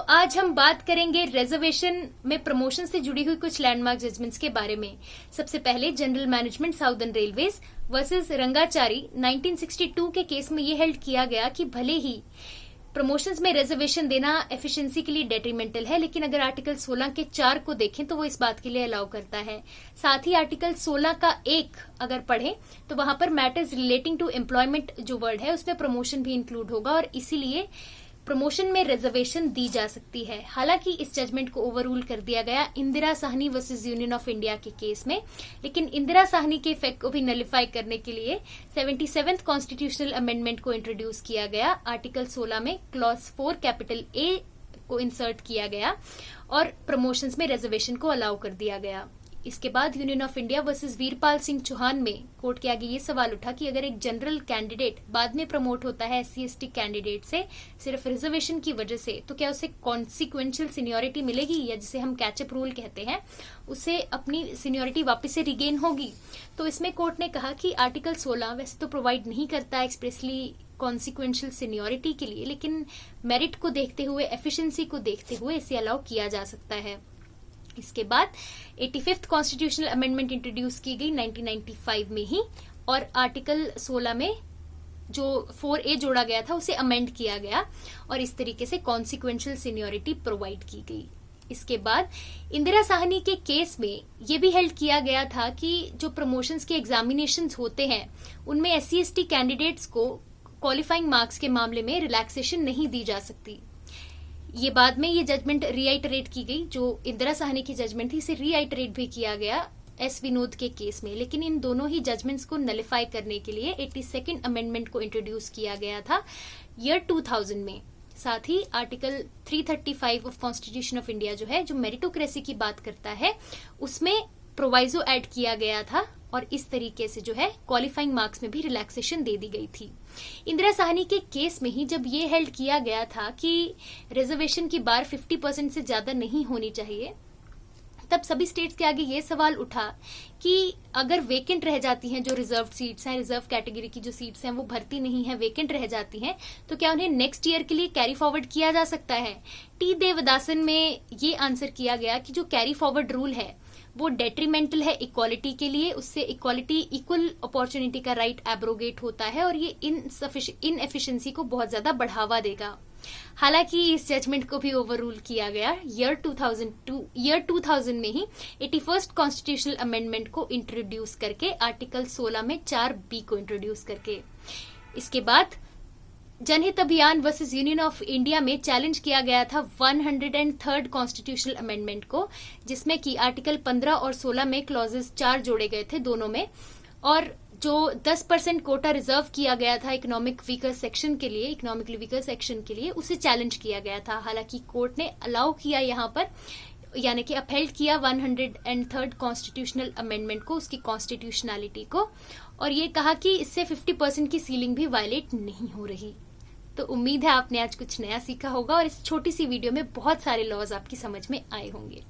आज हम बात करेंगे रिजर्वेशन में प्रमोशन से जुड़ी हुई कुछ लैंडमार्क जजमेंट्स के बारे में। सबसे पहले general management southern railways versus Rangachari 1962 के केस में ये हेल्ड किया गया कि भले ही प्रमोशंस में रिजर्वेशन देना एफिशिएंसी के लिए डेट्रीमेंटल है, लेकिन अगर आर्टिकल 16 के 4 को देखें तो वो इस बात के लिए अलाउ करता है। साथ ही आर्टिकल 16 का 1 अगर पढ़ें तो वहां पर मैटर्स रिलेटिंग टू एम्प्लॉयमेंट जो वर्ड है उसमें प्रमोशन भी इंक्लूड होगा और इसीलिए प्रमोशन में रिजर्वेशन दी जा सकती है। हालांकि इस जजमेंट को ओवररूल कर दिया गया Indira Sahni versus union of India के केस में, लेकिन इंदिरा साहनी के इफेक्ट को भी नलिफाई करने के लिए 77th कॉन्स्टिट्यूशनल अमेंडमेंट को इंट्रोड्यूस किया गया। आर्टिकल 16 में क्लॉज 4 कैपिटल ए को इंसर्ट किया गया और प्रमोशंस में रिजर्वेशन को अलाउ कर दिया गया। इसके बाद union of India versus Veerpal Singh Chauhan में कोर्ट के आगे ये सवाल उठा कि अगर एक जनरल कैंडिडेट बाद में प्रमोट होता है SC/ST कैंडिडेट से सिर्फ रिजर्वेशन की वजह से, तो क्या उसे कॉन्सिक्वेंशियल सीनियोरिटी मिलेगी या जिसे हम कैचअप रूल कहते हैं, उसे अपनी सीनियोरिटी वापस से रिगेन होगी। तो इसमें कोर्ट ने कहा कि आर्टिकल 16 वैसे तो प्रोवाइड नहीं करता एक्सप्रेसली कॉन्सिक्वेंशियल सीनियोरिटी के लिए, लेकिन मेरिट को देखते हुए, एफिशिएंसी को देखते हुए इसे अलाउ किया जा सकता है। इसके बाद 85th कॉन्स्टिट्यूशनल अमेंडमेंट इंट्रोड्यूस की गई 1995 में ही और आर्टिकल 16 में जो 4A जोड़ा गया था उसे अमेंड किया गया और इस तरीके से कॉन्सिक्वेंशियल सीनियोरिटी प्रोवाइड की गई। इसके बाद इंदिरा साहनी के केस में ये भी हेल्ड किया गया था कि जो प्रमोशंस के एग्जामिनेशंस होते हैं उनमें SC/ST कैंडिडेट्स को क्वालिफाइंग मार्क्स के मामले में रिलैक्सेशन नहीं दी जा सकती। ये बाद में ये जजमेंट रीआइटरेट की गई, जो इंदिरा साहनी की जजमेंट थी इसे रीआइटरेट भी किया गया S विनोद के केस में, लेकिन इन दोनों ही जजमेंट्स को नलिफाई करने के लिए 82nd अमेंडमेंट को इंट्रोड्यूस किया गया था ईयर 2000 में। साथ ही article 335 of constitution of India जो है, जो मेरिटोक्रेसी की बात करता है, उसमें प्रोवाइजो ऐड किया गया था और इस तरीके से जो है क्वालिफाइंग मार्क्स में भी रिलैक्सेशन दे दी गई थी। इंदिरा साहनी के केस में ही जब ये हेल्ड किया गया था कि रिजर्वेशन की बार 50% से ज्यादा नहीं होनी चाहिए, तब सभी स्टेट्स के आगे ये सवाल उठा कि अगर वेकेंट रह जाती हैं, जो रिजर्व सीट्स हैं, रिजर्व कैटेगरी की जो सीट्स हैं वो भर्ती नहीं है, वेकेंट रह जाती हैं, तो क्या उन्हें नेक्स्ट ईयर के लिए कैरी फॉरवर्ड किया जा सकता है। टी देवदासन में ये आंसर किया गया कि जो कैरी फॉरवर्ड रूल है वो डेट्रीमेंटल है इक्वालिटी के लिए, उससे इक्वालिटी, इक्वल अपॉर्चुनिटी का राइट एब्रोगेट होता है और ये इनएफिशिएंसी को बहुत ज्यादा बढ़ावा देगा। हालांकि इस जजमेंट को भी ओवररूल किया गया ईयर 2000 में ही 81st कॉन्स्टिट्यूशनल अमेंडमेंट को इंट्रोड्यूस करके, आर्टिकल 16 में 4B को इंट्रोड्यूस करके। इसके बाद जनहित अभियान वर्सेस यूनियन ऑफ इंडिया में चैलेंज किया गया था 103rd कॉन्स्टिट्यूशनल अमेंडमेंट को, जिसमें कि आर्टिकल 15 और 16 में क्लॉजेस 4 जोड़े गए थे दोनों में, और जो 10% कोटा रिजर्व किया गया था इकोनॉमिकली वीकर सेक्शन के लिए उसे चैलेंज किया गया था। हालांकि कोर्ट ने अलाउ किया यहाँ पर, यानी कि अपहेल्ड किया 103rd कॉन्स्टिट्यूशनल अमेंडमेंट को, उसकी कॉन्स्टिट्यूशनैलिटी को, और ये कहा कि इससे 50% की सीलिंग भी वायलेट नहीं हो रही। तो उम्मीद है आपने आज कुछ नया सीखा होगा और इस छोटी सी वीडियो में बहुत सारे लॉज आपकी समझ में आए होंगे।